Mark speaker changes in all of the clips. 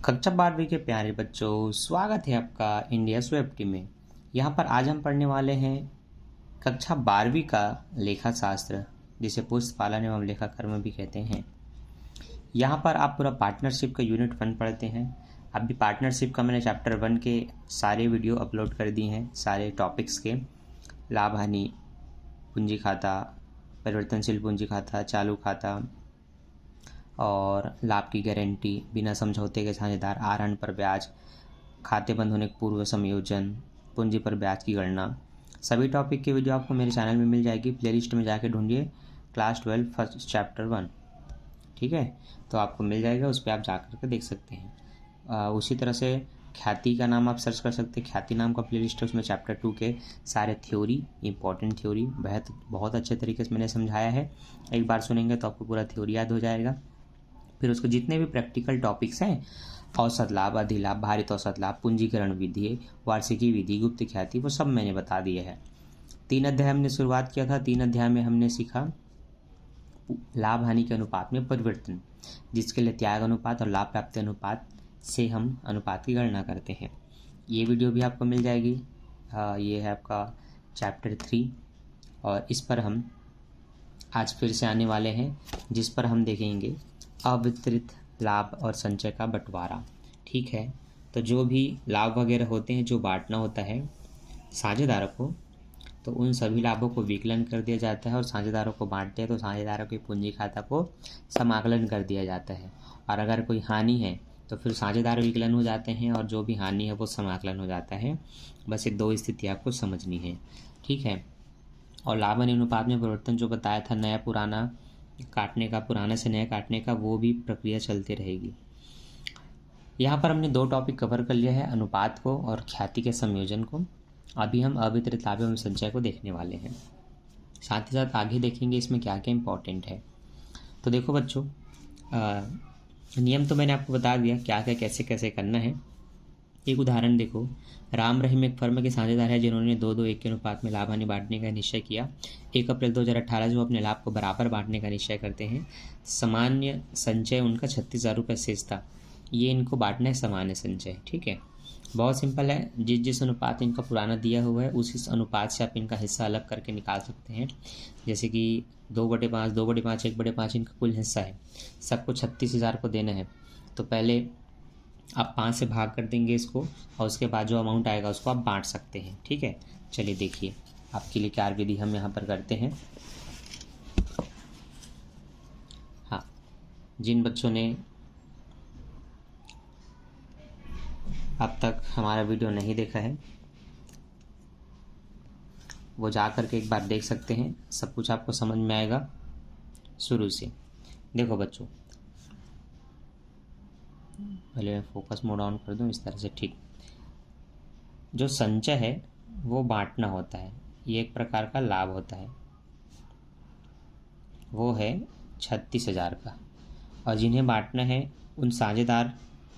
Speaker 1: कक्षा 12वीं के प्यारे बच्चों, स्वागत है आपका इंडिया स्वेप्टी में। यहाँ पर आज हम पढ़ने वाले हैं कक्षा 12वीं का लेखा शास्त्र, जिसे पुष्प पालन एवं लेखा कर्म भी कहते हैं। यहाँ पर आप पूरा पार्टनरशिप का यूनिट 1 पढ़ते हैं। अभी पार्टनरशिप का मैंने चैप्टर 1 के सारे वीडियो अपलोड कर दिए हैं, सारे टॉपिक्स के। लाभ हानि, पूंजी खाता, परिवर्तनशील पूंजी खाता, चालू खाता और लाभ की गारंटी, बिना समझौते के साझेदार, आहरण पर ब्याज, खाते बंद होने के पूर्व समायोजन, पूंजी पर ब्याज की गणना। सभी टॉपिक की वीडियो आपको मेरे चैनल में मिल जाएगी। प्लेलिस्ट में जाके ढूंढिए क्लास 12 फर्स्ट चैप्टर 1, ठीक है, तो आपको मिल जाएगा, उस पर आप जा कर के देख सकते हैं। उसी तरह से ख्याति का नाम आप सर्च कर सकते हैं, ख्याति नाम का प्लेलिस्ट है, उसमें चैप्टर 2 के सारे थ्योरी, इंपॉर्टेंट थ्योरी बहुत अच्छे तरीके से मैंने समझाया है। एक बार सुनेंगे तो आपको पूरा थ्योरी याद हो जाएगा। फिर उसको जितने भी प्रैक्टिकल टॉपिक्स हैं, औसत लाभ, अधिलाभ, भारित औसत लाभ, पूंजीकरण विधि, वार्षिकी विधि, गुप्त ख्याति, वो सब मैंने बता दिए हैं। 3 अध्याय हमने शुरुआत किया था। 3 अध्याय में हमने सीखा लाभ हानि के अनुपात में परिवर्तन, जिसके लिए त्याग अनुपात और लाभ प्राप्ति अनुपात से हम अनुपात की गणना करते हैं। ये वीडियो भी आपको मिल जाएगी। ये है आपका चैप्टर 3 और इस पर हम आज फिर से आने वाले हैं, जिस पर हम देखेंगे अवितरित लाभ और संचय का बंटवारा। ठीक है, तो जो भी लाभ वगैरह होते हैं, जो बांटना होता है साझेदारों को, तो उन सभी लाभों को विकलन कर दिया जाता है और साझेदारों को बांटते हैं तो साझेदारों के पूंजी खाता को समाकलन कर दिया जाता है। और अगर कोई हानि है तो फिर साझेदार विकलन हो जाते हैं और जो भी हानि है वो समाकलन हो जाता है। बस ये 2 स्थिति आपको समझनी है, ठीक है। और लाभ हानि अनुपात में परिवर्तन जो बताया था, नया पुराना काटने का, पुराने से नया काटने का, वो भी प्रक्रिया चलती रहेगी। यहाँ पर हमने 2 टॉपिक कवर कर लिया है, अनुपात को और ख्याति के संयोजन को। अभी हम अवितरित लाभ एवं संचय को देखने वाले हैं। साथ ही साथ आगे देखेंगे इसमें क्या क्या इंपॉर्टेंट है। तो देखो बच्चों, नियम तो मैंने आपको बता दिया क्या क्या कैसे कैसे करना है। एक उदाहरण देखो, राम रहीम एक फर्म के साझेदार है जिन्होंने 2-2-1 के अनुपात में लाभ हानि बांटने का निश्चय किया। 1 अप्रैल 2018 से वो अपने लाभ को बराबर बांटने का निश्चय करते हैं। सामान्य संचय उनका 36,000 रुपये शेष था। ये इनको बांटना है सामान्य संचय, ठीक है। बहुत सिंपल है, जिस अनुपात इनका पुराना दिया हुआ है उसी अनुपात से आप इनका हिस्सा अलग करके निकाल सकते हैं। जैसे कि 2/5, 2/5, 1/5 इनका कुल हिस्सा है, सबको 36,000 को देना है। तो पहले आप 5 से भाग कर देंगे इसको और उसके बाद जो अमाउंट आएगा उसको आप बांट सकते हैं, ठीक है। चलिए देखिए, आपके लिए क्या विधि हम यहाँ पर करते हैं। हाँ, जिन बच्चों ने अब तक हमारा वीडियो नहीं देखा है वो जा कर के एक बार देख सकते हैं, सब कुछ आपको समझ में आएगा शुरू से। देखो बच्चों, पहले मैं फोकस मोड ऑन कर दूं इस तरह से, ठीक। जो संचय है वो बांटना होता है, ये एक प्रकार का लाभ होता है, वो है 36,000 का। और जिन्हें बांटना है उन साझेदार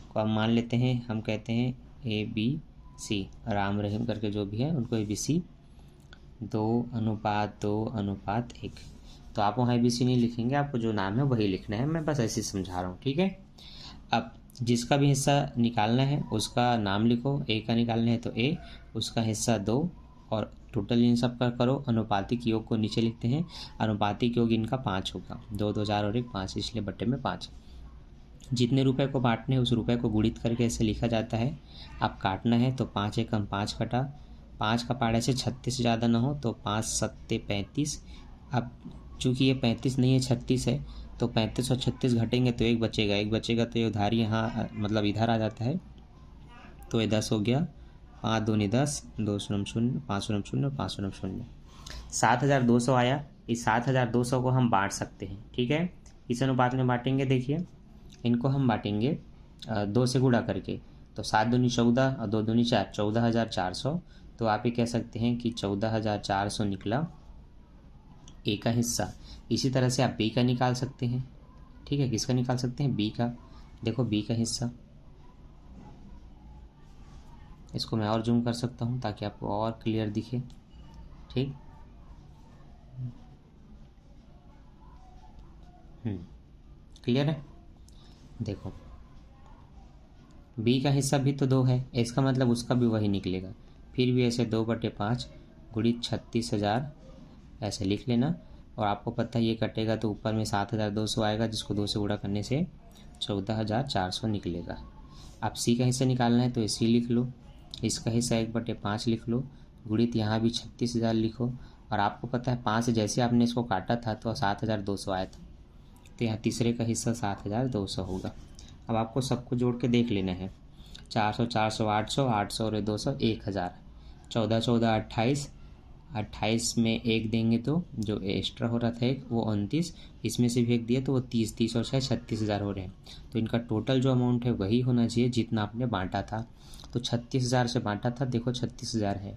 Speaker 1: को हम मान लेते हैं, हम कहते हैं ABC, राम रहीम करके जो भी है उनको ABC 2:2:1। तो आप वहाँ ABC नहीं लिखेंगे, आपको जो नाम है वही लिखना है, मैं बस ऐसे समझा रहा हूँ, ठीक है। अब जिसका भी हिस्सा निकालना है उसका नाम लिखो। A का निकालना है तो A, उसका हिस्सा 2 और टोटल इन सब का करो। अनुपातिक योग को नीचे लिखते हैं, अनुपातिक योग इनका 5 होगा, 2 2 4 और 1 5, इसलिए बट्टे में 5। जितने रुपए को बांटने हैं उस रुपए को गुणित करके ऐसे लिखा जाता है। अब काटना है तो 5 एकम 5 कटा, 5 का पाड़ा से 36 से ज़्यादा ना हो तो 5 सत्ते 35। अब चूँकि ये 35 नहीं है 36 है, तो 35 और 36 घटेंगे तो 1 बचेगा, 1 बचेगा तो ये उधार यहाँ मतलब इधर आ जाता है, तो ये 10 हो गया। 5 दूनी 10, 2 शून्य 0, 5 शून्य 0, 5 शून्य 0, 7,200 आया। इस 7,200 को हम बांट सकते हैं, ठीक है। इस अनुपात में बांटेंगे, देखिए इनको हम बांटेंगे 2 से गुणा करके, तो 7 दूनी 14 और 2 दूनी 4, 14,400। तो आप ये कह सकते हैं कि 14,400 निकला A का हिस्सा। इसी तरह से आप B का निकाल सकते हैं, ठीक है। किसका निकाल सकते हैं? B का। देखो B का हिस्सा, इसको मैं और जूम कर सकता हूँ ताकि आपको और क्लियर दिखे, ठीक। क्लियर है। देखो बी का हिस्सा भी तो 2 है, इसका मतलब उसका भी वही निकलेगा। फिर भी ऐसे 2/5 गुणित 36,000 ऐसे लिख लेना। और आपको पता है ये कटेगा तो ऊपर में 7,200 आएगा, जिसको 2 से गुणा करने से 14,400 निकलेगा। आप सी का हिस्सा निकालना है तो ये सी लिख लो, इसका हिस्सा 1/5 लिख लो, गुणित यहाँ भी 36,000 लिखो। और आपको पता है 5 से जैसे आपने इसको काटा था तो 7,200 आया था, तो यहाँ तीसरे का हिस्सा 7,200 होगा। अब आपको सबको जोड़ के देख लेना है। 400 400 800 800 और 200 1000, 14 14 28, 28 में 1 देंगे तो जो एक्स्ट्रा हो रहा था एक वो 29, इसमें से भी 1 दिया तो वो 30, 30 और 6 36,000 हो रहे हैं। तो इनका टोटल जो अमाउंट है वही होना चाहिए जितना आपने बांटा था। तो 36,000 से बांटा था, देखो 36,000 है।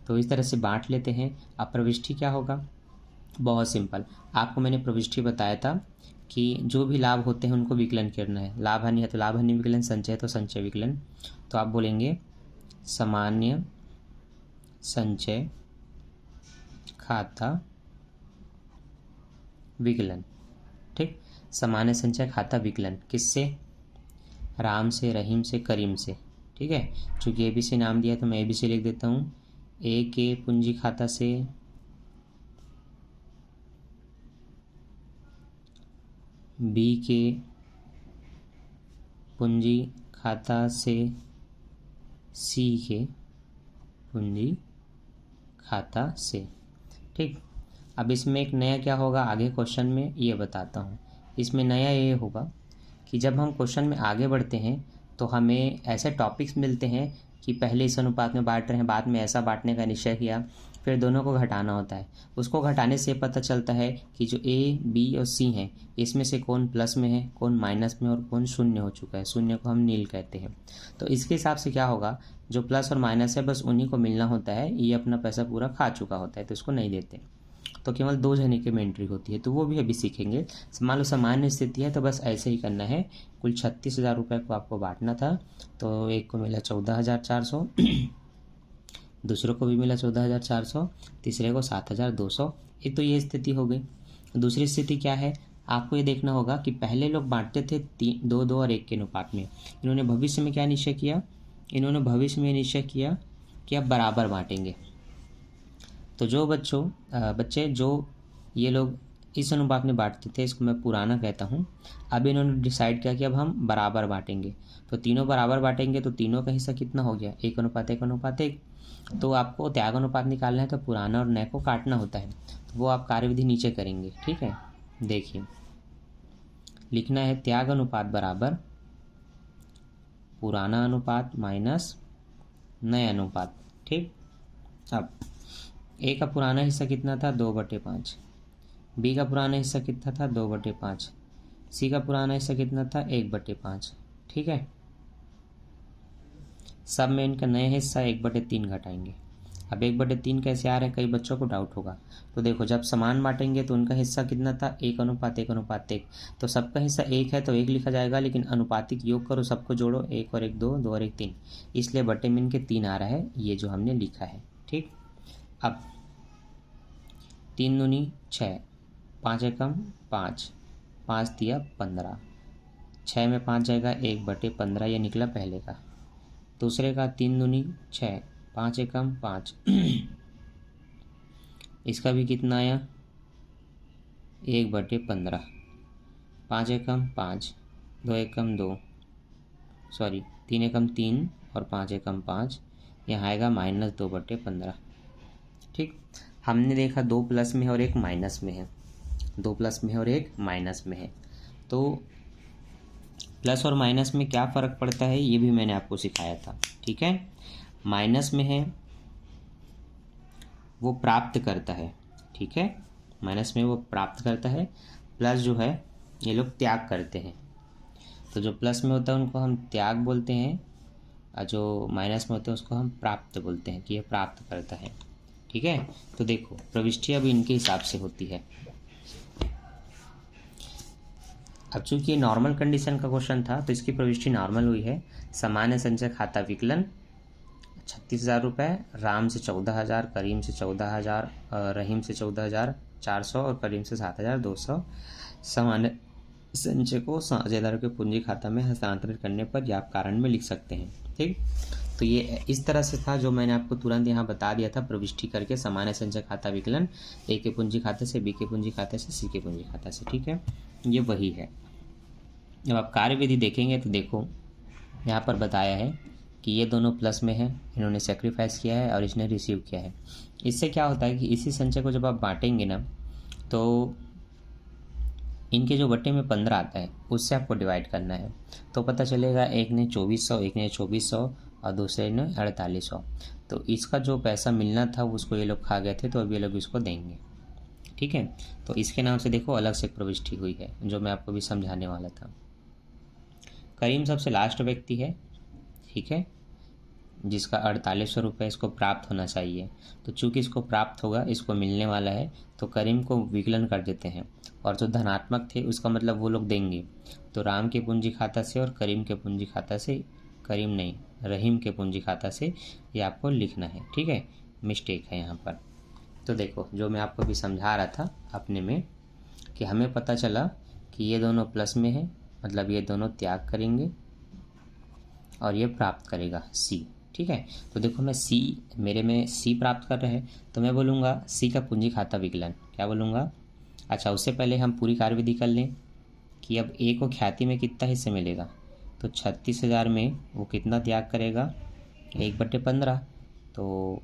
Speaker 1: तो इस तरह से बांट लेते हैं। अब प्रविष्टि क्या होगा, बहुत सिंपल। आपको मैंने प्रविष्टि बताया था कि जो भी लाभ होते हैं उनको विकलन करना है। लाभ हानि है तो लाभ हानि विकलन, संचय तो संचय विकलन। तो आप बोलेंगे सामान्य संचय खाता विकलन। ठीक, सामान्य संचय खाता विकलन किससे, राम से, रहीम से, करीम से। ठीक है, चूँकि ABC नाम दिया तो मैं ABC लिख देता हूँ। ए के पूंजी खाता से, बी के पूंजी खाता से, सी के पूंजी खाता से। ठीक, अब इसमें एक नया क्या होगा आगे क्वेश्चन में ये बताता हूँ। इसमें नया ये होगा कि जब हम क्वेश्चन में आगे बढ़ते हैं तो हमें ऐसे टॉपिक्स मिलते हैं कि पहले इस अनुपात में बांट रहे हैं, बाद में ऐसा बांटने का निश्चय किया, फिर दोनों को घटाना होता है। उसको घटाने से पता चलता है कि जो A, B और C हैं इसमें से कौन प्लस में है, कौन माइनस में और कौन शून्य हो चुका है। शून्य को हम नील कहते हैं। तो इसके हिसाब से क्या होगा, जो प्लस और माइनस है बस उन्हीं को मिलना होता है, ये अपना पैसा पूरा खा चुका होता है तो इसको नहीं देते। तो केवल 2 जने की में एंट्री होती है, तो वो भी अभी सीखेंगे। मान लो सामान्य स्थिति है तो बस ऐसे ही करना है। कुल 36,000 रुपये को आपको बांटना था, तो एक को मिला 14,400, दूसरों को भी मिला 14,400, तीसरे को 7,200। एक तो ये स्थिति हो गई। दूसरी स्थिति क्या है, आपको ये देखना होगा कि पहले लोग बांटते थे 2 2 और 1 के अनुपात में। इन्होंने भविष्य में क्या निश्चय किया, इन्होंने भविष्य में निश्चय किया कि अब बराबर बांटेंगे। तो जो बच्चे जो ये लोग इस अनुपात में बांटते थे, इसको मैं पुराना कहता हूँ। अब इन्होंने डिसाइड किया कि अब हम बराबर बांटेंगे, तो तीनों बराबर बांटेंगे तो तीनों का हिस्सा कितना हो गया, 1:1:1। तो आपको त्याग अनुपात निकालना है तो पुराना और नए को काटना होता है, तो वो आप कार्यविधि नीचे करेंगे। ठीक है, देखिए लिखना है त्याग अनुपात बराबर पुराना अनुपात माइनस नए अनुपात। ठीक, अब ए का पुराना हिस्सा कितना था, 2/5। बी का पुराना हिस्सा कितना था, 2/5। सी का पुराना हिस्सा कितना था, 1/5। ठीक है, सब में इनका नया हिस्सा 1/3 घटाएंगे। अब 1/3 कैसे आ रहा है, कई बच्चों को डाउट होगा। तो देखो जब समान बांटेंगे तो उनका हिस्सा कितना था, 1:1:1। तो सबका हिस्सा 1 है तो 1 लिखा जाएगा, लेकिन अनुपातिक योग करो, सबको जोड़ो, 1 और 1 2, 2 और 1 3, इसलिए बटे में इनके 3 आ रहा है, ये जो हमने लिखा है। ठीक, अब 3 दूनी 6, 5 एकम 5, 5 दिया 15, 6 में 5 जाएगा, 1/15 ये निकला पहले का। दूसरे का 3 दूनी 6, 5 एकम 5, इसका भी कितना आया, 1/15, 5 एकम 5, 2 एकम 2, सॉरी 3 एकम 3 और 5 एकम 5, यहाँ आएगा -2/15। ठीक, हमने देखा 2 प्लस में है और 1 माइनस में है, 2 प्लस में है और 1 माइनस में है। तो प्लस और माइनस में क्या फ़र्क पड़ता है ये भी मैंने आपको सिखाया था। ठीक है, माइनस में है वो प्राप्त करता है। ठीक है, माइनस में वो प्राप्त करता है, प्लस जो है ये लोग त्याग करते हैं। तो जो प्लस में होता है उनको हम त्याग बोलते हैं, और जो माइनस में होते हैं उसको हम प्राप्त बोलते हैं कि ये प्राप्त करता है। ठीक है, तो देखो प्रविष्टि अब इनके हिसाब से होती है। अब चूंकि नॉर्मल कंडीशन का क्वेश्चन था तो इसकी प्रविष्टि नॉर्मल हुई है। सामान्य संचय खाता विकलन 36,000 रुपये, राम से 14,000, करीम से 14,000, रहीम से 14,400 और करीम से 7,200। सामान्य संचय को साझेदारों के पूंजी खाता में हस्तांतरित करने पर या आप कारण में लिख सकते हैं। ठीक, तो ये इस तरह से था जो मैंने आपको तुरंत यहाँ बता दिया था, प्रविष्टि करके सामान्य संचय खाता विकलन ए के पूंजी खाते से, बी के पूंजी खाते से, सी के पूंजी खाता से। ठीक है, ये वही है। जब आप कार्यविधि देखेंगे तो देखो यहाँ पर बताया है कि ये दोनों प्लस में है, इन्होंने सेक्रीफाइस किया है और इसने रिसीव किया है। इससे क्या होता है कि इसी संचय को जब आप बांटेंगे ना तो इनके जो बट्टे में 15 आता है उससे आपको डिवाइड करना है, तो पता चलेगा एक ने 2400, एक ने 2400 और दूसरे ने 4800। तो इसका जो पैसा मिलना था उसको ये लोग खा गए थे, तो अब ये लोग इसको देंगे। ठीक है, तो इसके नाम से देखो अलग से प्रविष्टि हुई है जो मैं आपको भी समझाने वाला था। करीम सबसे लास्ट व्यक्ति है, ठीक है, जिसका 4800 रुपये इसको प्राप्त होना चाहिए। तो चूंकि इसको प्राप्त होगा, इसको मिलने वाला है, तो करीम को विकलन कर देते हैं और जो धनात्मक थे उसका मतलब वो लोग देंगे। तो राम के पूंजी खाता से और करीम के पूंजी खाता से, करीम नहीं रहीम के पूंजी खाता से ये आपको लिखना है। ठीक है, मिस्टेक है यहाँ पर। तो देखो जो मैं आपको भी समझा रहा था अपने में कि हमें पता चला कि ये दोनों प्लस में है, मतलब ये दोनों त्याग करेंगे और ये प्राप्त करेगा सी। ठीक है, तो देखो मैं सी, मेरे में सी प्राप्त कर रहे हैं, तो मैं बोलूँगा सी का पूंजी खाता विकलन। क्या बोलूँगा? अच्छा, उससे पहले हम पूरी कार्यविधि कर लें कि अब ए को ख्याति में कितना हिस्से मिलेगा। तो 36,000 में वो कितना त्याग करेगा? 1/15। तो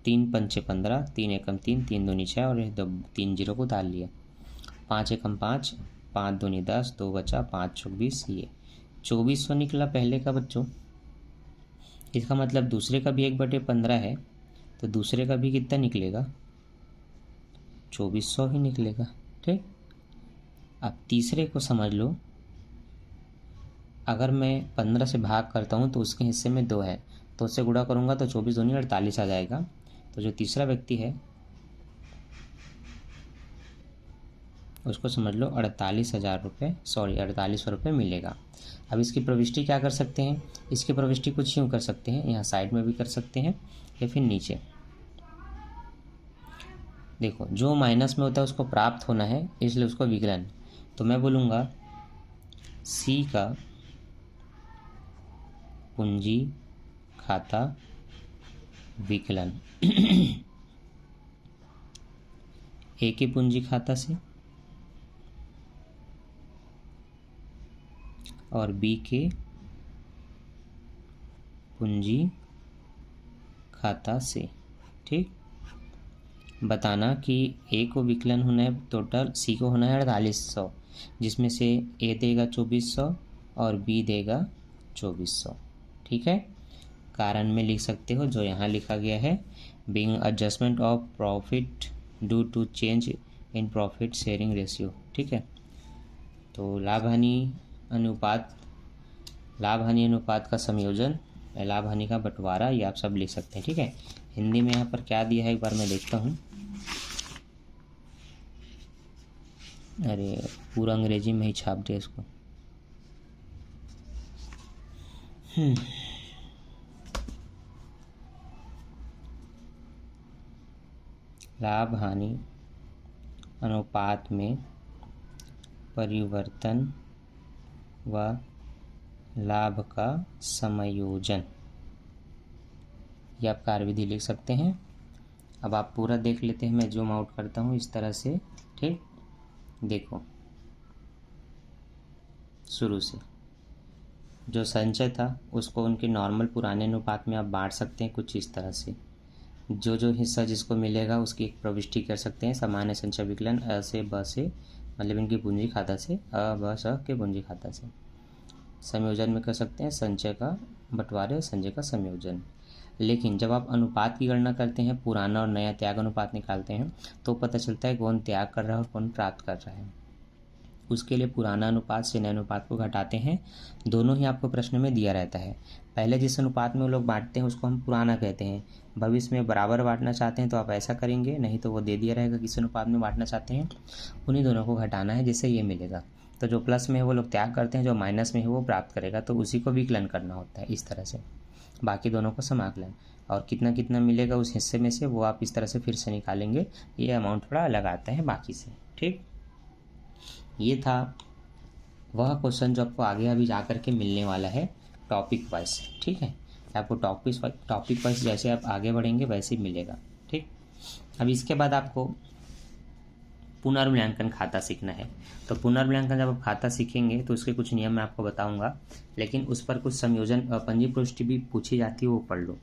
Speaker 1: 3 पंचे 15, 3 एकम 3, 3 दूनी 6 और 3 जीरो को उतार लिया। 5 एकम 5, 5 दूनी 10, 2 बचा, 5 चौक 20, ये 2400 निकला पहले का बच्चों। इसका मतलब दूसरे का भी 1/15 है, तो दूसरे का भी कितना निकलेगा? 2400 ही निकलेगा। ठीक, अब तीसरे को समझ लो, अगर मैं 15 से भाग करता हूँ तो उसके हिस्से में 2 है, तो उससे गुणा करूँगा तो 24 दूनी 48 आ जाएगा। तो जो तीसरा व्यक्ति है उसको समझ लो 48,000 रुपये, सॉरी 4800 रुपये मिलेगा। अब इसकी प्रविष्टि क्या कर सकते हैं? इसकी प्रविष्टि कुछ यूँ कर सकते हैं, यहाँ साइड में भी कर सकते हैं या फिर नीचे। देखो जो माइनस में होता है उसको प्राप्त होना है, इसलिए उसको विकलन। तो मैं बोलूँगा सी का पूंजी खाता विकलन ए के पूंजी खाता से और बी के पूंजी खाता से। ठीक, बताना कि ए को विकलन होना है टोटल, सी को होना है 4800, जिसमें से ए देगा 2400 और बी देगा 2400। ठीक है, कारण में लिख सकते हो जो यहाँ लिखा गया है, being adjustment of profit due to change in profit sharing ratio. ठीक है, तो लाभ हानि अनुपात का संयोजन, लाभ हानि का बंटवारा, ये आप सब लिख सकते हैं। ठीक है, हिंदी में यहाँ पर क्या दिया है एक बार मैं देखता हूँ। अरे पूरा अंग्रेजी में ही छाप दिया इसको। लाभ हानि अनुपात में परिवर्तन व लाभ का समायोजन, ये आप कार्यविधि लिख सकते हैं। अब आप पूरा देख लेते हैं, मैं जूम आउट करता हूँ इस तरह से। ठीक, देखो शुरू से जो संचय था उसको उनके नॉर्मल पुराने अनुपात में आप बांट सकते हैं कुछ इस तरह से। जो जो हिस्सा जिसको मिलेगा उसकी एक प्रविष्टि कर सकते हैं, सामान्य संचय विकलन अ से ब से, मतलब इनकी पूंजी खाता से, अ ब स के पूंजी खाता से। संयोजन में कर सकते हैं संचय का बंटवारे, संचय का संयोजन। लेकिन जब आप अनुपात की गणना करते हैं, पुराना और नया त्याग अनुपात निकालते हैं, तो पता चलता है कौन त्याग कर रहा है और कौन प्राप्त कर रहा है। उसके लिए पुराना अनुपात से नए अनुपात को घटाते हैं, दोनों ही आपको प्रश्न में दिया रहता है। पहले जिस अनुपात में वो लोग बांटते हैं उसको हम पुराना कहते हैं। भविष्य में बराबर बांटना चाहते हैं तो आप ऐसा करेंगे, नहीं तो वो दे दिया रहेगा किस अनुपात में बांटना चाहते हैं, उन्हीं दोनों को घटाना है जिससे ये मिलेगा। तो जो प्लस में है वो लोग त्याग करते हैं, जो माइनस में है वो प्राप्त करेगा, तो उसी को विकलन करना होता है इस तरह से। बाकी दोनों को समाकलन, और कितना कितना मिलेगा उस हिस्से में से वो आप इस तरह से फिर से निकालेंगे। ये अमाउंट थोड़ा अलग आता है बाकी से। ठीक, ये था वह क्वेश्चन जो आपको आगे अभी जा कर के मिलने वाला है टॉपिक वाइज, ठीक है। आपको टॉपिक वाइज जैसे आप आगे बढ़ेंगे वैसे ही मिलेगा, ठीक। अब इसके बाद आपको पुनर्मूल्यांकन खाता सीखना है। तो पुनर्मूल्यांकन जब आप खाता सीखेंगे तो उसके कुछ नियम मैं आपको बताऊंगा, लेकिन उस पर कुछ संयोजन पंजी पुष्टि भी पूछी जाती है, वो पढ़ लो।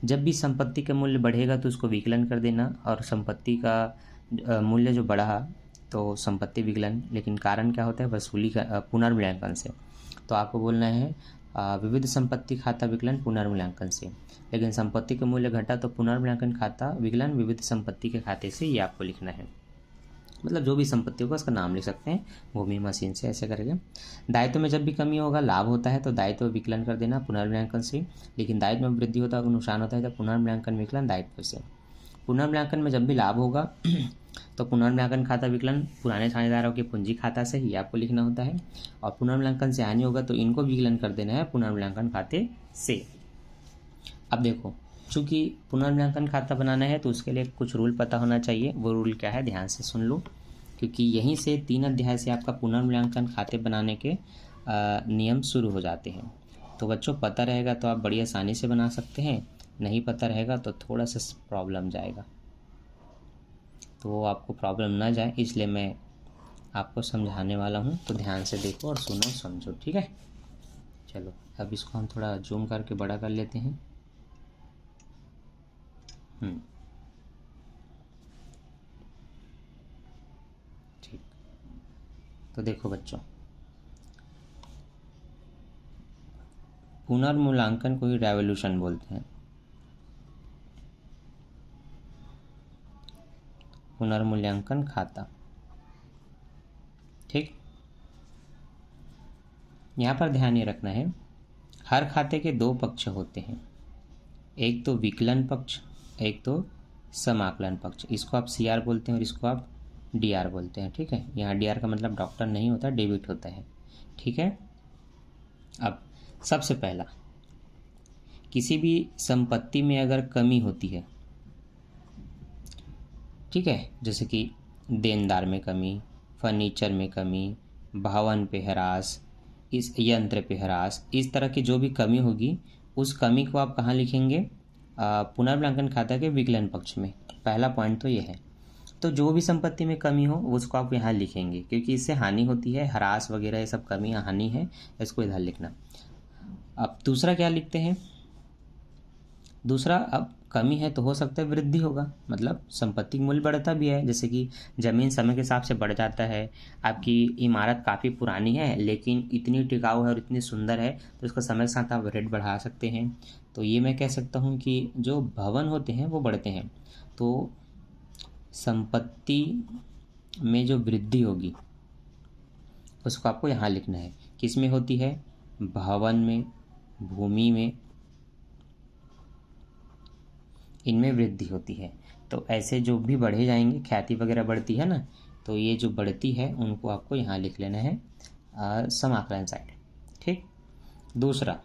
Speaker 1: जब भी संपत्ति का मूल्य बढ़ेगा तो उसको विकलन कर देना, और संपत्ति का मूल्य जो बढ़ा तो संपत्ति विकलन, लेकिन कारण क्या होता है, वसूली का पुनर्मूल्यांकन से। तो आपको बोलना है विविध संपत्ति खाता विकलन पुनर्मूल्यांकन से, लेकिन संपत्ति का मूल्य घटा तो पुनर्मूल्यांकन खाता विकलन विविध संपत्ति के खाते से, ये आपको लिखना है। मतलब जो भी संपत्ति होगा उसका नाम लिख सकते हैं, भूमि मशीन से, ऐसे करके। दायित्व में जब भी कमी होगा, लाभ होता है तो दायित्व विकलन कर देना पुनर्मूल्यांकन से, लेकिन दायित्व में वृद्धि होता है, नुकसान होता है तो पुनर्मूल्यांकन विकलन दायित्व से। पुनर्मूल्यांकन में जब भी लाभ होगा तो पुनर्मूल्यांकन खाता विकलन पुराने साझेदारों के पूंजी खाता से ही आपको लिखना होता है, और पुनर्मूल्यांकन से हानि होगा तो इनको विकलन कर देना है पुनर्मूल्यांकन खाते से। अब देखो, चूंकि पुनर्मूल्यांकन खाता बनाना है तो उसके लिए कुछ रूल पता होना चाहिए। वो रूल क्या है, ध्यान से सुन लो, क्योंकि यहीं से 3 अध्याय से आपका पुनर्मूल्यांकन खाते बनाने के नियम शुरू हो जाते हैं। तो बच्चों पता रहेगा तो आप बड़ी आसानी से बना सकते हैं, नहीं पता रहेगा तो थोड़ा सा प्रॉब्लम जाएगा। तो वो आपको प्रॉब्लम ना जाए इसलिए मैं आपको समझाने वाला हूँ, तो ध्यान से देखो और सुनो समझो, ठीक है। चलो अब इसको हम थोड़ा जूम करके बड़ा कर लेते हैं। ठीक, तो देखो बच्चों, पुनर्मूल्यांकन को ही रेवोल्यूशन बोलते हैं। पुनर्मूल्यांकन खाता, ठीक। यहाँ पर ध्यान ये रखना है, हर खाते के 2 पक्ष होते हैं, एक तो विकलन पक्ष, एक तो समाकलन पक्ष। इसको आप CR बोलते हैं और इसको आप DR बोलते हैं, ठीक है। यहाँ DR का मतलब डॉक्टर नहीं होता, डेबिट होता है, ठीक है। अब सबसे पहला, किसी भी संपत्ति में अगर कमी होती है, ठीक है, जैसे कि देनदार में कमी, फर्नीचर में कमी, भवन पे ह्रास, इस यंत्र पे ह्रास, इस तरह की जो भी कमी होगी उस कमी को आप कहाँ लिखेंगे, पुनर्मूल्यांकन खाता के विकलन पक्ष में। पहला पॉइंट तो ये है। तो जो भी संपत्ति में कमी हो उसको आप यहाँ लिखेंगे, क्योंकि इससे हानि होती है, ह्रास वगैरह ये सब कमी हानि है, इसको इधर लिखना। अब दूसरा क्या लिखते हैं, दूसरा, अब कमी है तो हो सकता है वृद्धि होगा, मतलब संपत्ति मूल्य बढ़ता भी है, जैसे कि ज़मीन समय के हिसाब से बढ़ जाता है, आपकी इमारत काफ़ी पुरानी है लेकिन इतनी टिकाऊ है और इतनी सुंदर है तो उसका समय के साथ आप रेट बढ़ा सकते हैं। तो ये मैं कह सकता हूँ कि जो भवन होते हैं वो बढ़ते हैं, तो संपत्ति में जो वृद्धि होगी उसको आपको यहाँ लिखना है। किस में होती है, भवन में, भूमि में, इनमें वृद्धि होती है। तो ऐसे जो भी बढ़े जाएंगे, ख्याति वगैरह बढ़ती है ना, तो ये जो बढ़ती है उनको आपको यहाँ लिख लेना है समाकलन साइड, ठीक। दूसरा,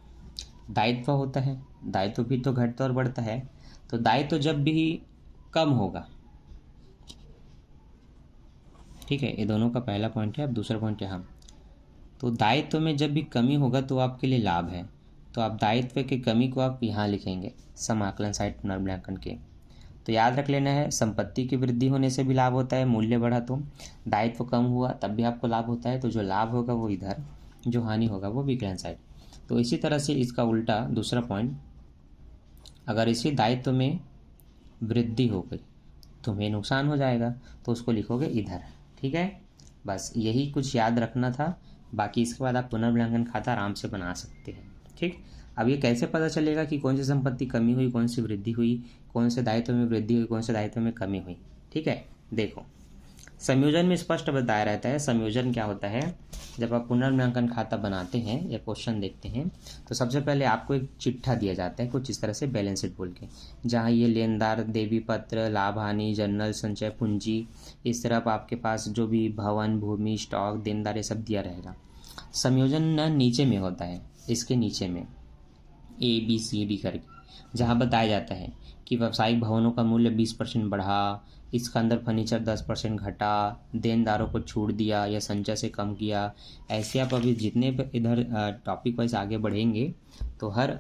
Speaker 1: दायित्व होता है, दायित्व भी तो घटता और बढ़ता है, तो दायित्व जब भी कम होगा, ठीक है, ये दोनों का पहला पॉइंट है। अब दूसरा पॉइंट यहाँ, तो दायित्व में जब भी कमी होगा तो आपके लिए लाभ है, तो आप दायित्व की कमी को आप यहाँ लिखेंगे समाकलन साइड पुनर्मूल्यांकन के। तो याद रख लेना है, संपत्ति की वृद्धि होने से भी लाभ होता है, मूल्य बढ़ा तो, दायित्व कम हुआ तब भी आपको लाभ होता है, तो जो लाभ होगा वो इधर, जो हानि होगा वो विकलन साइड। तो इसी तरह से इसका उल्टा दूसरा पॉइंट, अगर इसी दायित्व में वृद्धि हो गई तुम्हें नुकसान हो जाएगा, तो उसको लिखोगे इधर, ठीक है। बस यही कुछ याद रखना था, बाकी इसके बाद आप पुनर्मूल्यांकन खाता आराम से बना सकते हैं, ठीक। अब ये कैसे पता चलेगा कि कौन सी संपत्ति कमी हुई, कौन सी वृद्धि हुई, कौन से दायित्व में वृद्धि हुई, कौन से दायित्व में कमी हुई, ठीक है। देखो, संयोजन में स्पष्ट बताया रहता है। संयोजन क्या होता है, जब आप पुनर्मूल्यांकन खाता बनाते हैं या क्वेश्चन देखते हैं तो सबसे पहले आपको एक चिट्ठा दिया जाता है कुछ इस तरह से, बैलेंस शीट बोल के, जहाँ ये लेनदार, देवी पत्र, लाभ हानि, जर्नल, संचय पूंजी, इस तरफ आपके पास जो भी भवन, भूमि, स्टॉक, देनदार, ये सब दिया रहेगा। संयोजन नीचे में होता है, इसके नीचे में ABCD करके, जहाँ बताया जाता है कि व्यावसायिक भवनों का मूल्य 20% बढ़ा, इसका अंदर फर्नीचर 10% घटा, देनदारों को छूट दिया या संचय से कम किया। ऐसे आप अभी जितने इधर टॉपिक वाइज आगे बढ़ेंगे तो हर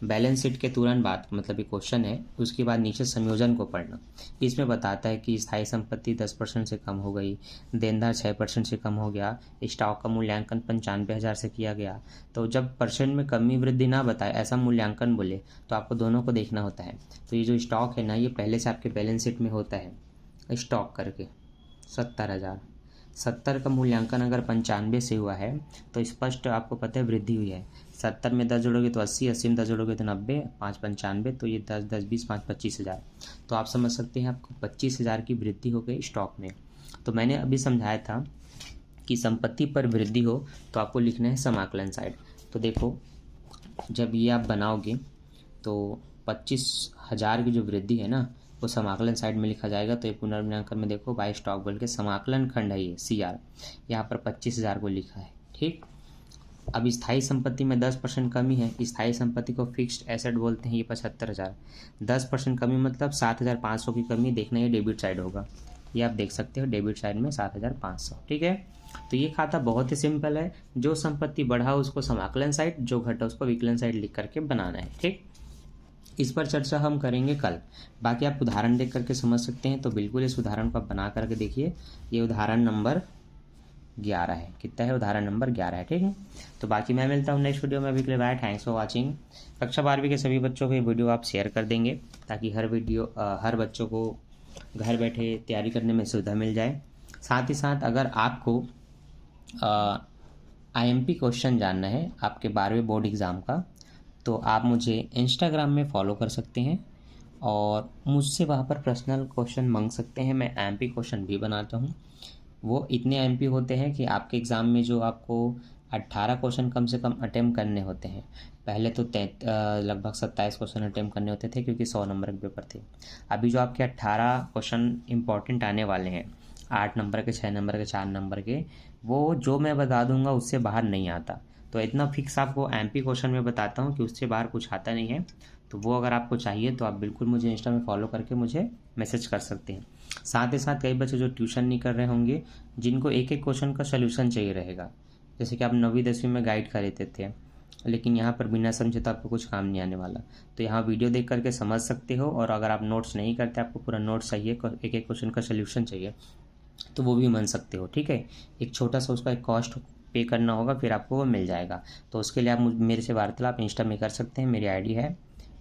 Speaker 1: बैलेंस शीट के तुरंत बाद मतलब ये क्वेश्चन है, उसके बाद नीचे संयोजन को पढ़ना। इसमें बताता है कि स्थायी संपत्ति 10% से कम हो गई, देनदार 6% से कम हो गया, स्टॉक का मूल्यांकन 95,000 से किया गया। तो जब परसेंट में कमी वृद्धि ना बताए, ऐसा मूल्यांकन बोले, तो आपको दोनों को देखना होता है। तो ये जो स्टॉक है ना, ये पहले से आपके बैलेंस शीट में होता है स्टॉक करके 70,000। 70 का मूल्यांकन अगर 95 से हुआ है तो स्पष्ट आपको पता है वृद्धि हुई है। 70 में 10 जोड़ोगे तो 80, 80 में 10 जोड़ोगे तो 90, 5 95, तो ये 10 10 20 5 25,000। तो आप समझ सकते हैं आपको 25,000 की वृद्धि हो गई स्टॉक में। तो मैंने अभी समझाया था कि संपत्ति पर वृद्धि हो तो आपको लिखना है समाकलन साइड। तो देखो, जब ये आप बनाओगे तो 25,000 की जो वृद्धि है ना, वो समाकलन साइड में लिखा जाएगा। तो ये पुनर्मूल्यांकन में देखो बाय स्टॉक बोल के समाकलन खंड है ये CR, यहाँ पर 25,000 को लिखा है। ठीक, अब स्थायी संपत्ति में 10% कमी है। स्थायी संपत्ति को फिक्स्ड एसेट बोलते हैं। ये 75,000, 10% कमी मतलब 7,500 की कमी। देखना ये डेबिट साइड होगा, ये आप देख सकते हो डेबिट साइड में 7,500। ठीक है, तो ये खाता बहुत ही सिंपल है। जो संपत्ति बढ़ा उसको समाकलन साइड, जो घटा उसको विकलन साइड लिख करके बनाना है। ठीक, इस पर चर्चा हम करेंगे कल। बाकी आप उदाहरण देख करके समझ सकते हैं, तो बिल्कुल इस उदाहरण को आप बना करके देखिए। ये उदाहरण नंबर 11 है। कितना है? उदाहरण नंबर 11 है। ठीक है, तो बाकी मैं मिलता हूँ नेक्स्ट वीडियो में। अभी के लिए बाय, थैंक्स फॉर वॉचिंग। कक्षा 12वीं के सभी बच्चों को ये वीडियो आप शेयर कर देंगे ताकि हर बच्चों को घर बैठे तैयारी करने में सुविधा मिल जाए। साथ ही साथ अगर आपको IMP क्वेश्चन जानना है आपके 12वीं बोर्ड एग्ज़ाम का, तो आप मुझे इंस्टाग्राम में फॉलो कर सकते हैं और मुझसे वहाँ पर पर्सनल क्वेश्चन मांग सकते हैं। मैं IMP क्वेश्चन भी बनाता हूँ। वो इतने IMP होते हैं कि आपके एग्ज़ाम में जो आपको 18 क्वेश्चन कम से कम अटेम्प्ट करने होते हैं। पहले तो लगभग 27 क्वेश्चन अटेम्प्ट करने होते थे क्योंकि 100 नंबर के पेपर थे। अभी जो आपके 18 क्वेश्चन इंपॉर्टेंट आने वाले हैं, 8 नंबर के, 6 नंबर के, 4 नंबर के, वो जो मैं बता दूंगा उससे बाहर नहीं आता। तो इतना फिक्स आपको IMP क्वेश्चन में बताता हूँ कि उससे बाहर कुछ आता नहीं है। तो वो अगर आपको चाहिए तो आप बिल्कुल मुझे इंस्टा में फॉलो करके मुझे मैसेज कर सकते हैं। साथ ही साथ कई बच्चे जो ट्यूशन नहीं कर रहे होंगे, जिनको एक एक क्वेश्चन का सोल्यूशन चाहिए रहेगा, जैसे कि आप 9वीं 10वीं में गाइड कर लेते थे, लेकिन यहाँ पर बिना समझे तो आपको कुछ काम नहीं आने वाला। तो यहाँ वीडियो देख करके समझ सकते हो। और अगर आप नोट्स नहीं करते, आपको पूरा नोट्स चाहिए, एक एक क्वेश्चन का सोल्यूशन चाहिए, तो वो भी बन सकते हो। ठीक है, एक छोटा सा उसका एक कॉस्ट पे करना होगा, फिर आपको वो मिल जाएगा। तो उसके लिए आप मेरे से वार्तालाप इंस्टा में कर सकते हैं। मेरी ID है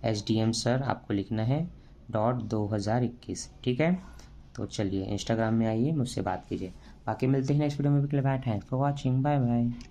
Speaker 1: SDM सर, आपको लिखना है .2021। ठीक है, तो चलिए इंस्टाग्राम में आइए, मुझसे बात कीजिए। बाकी मिलते हैं नेक्स्ट वीडियो में। Bye, thanks for watching, bye bye.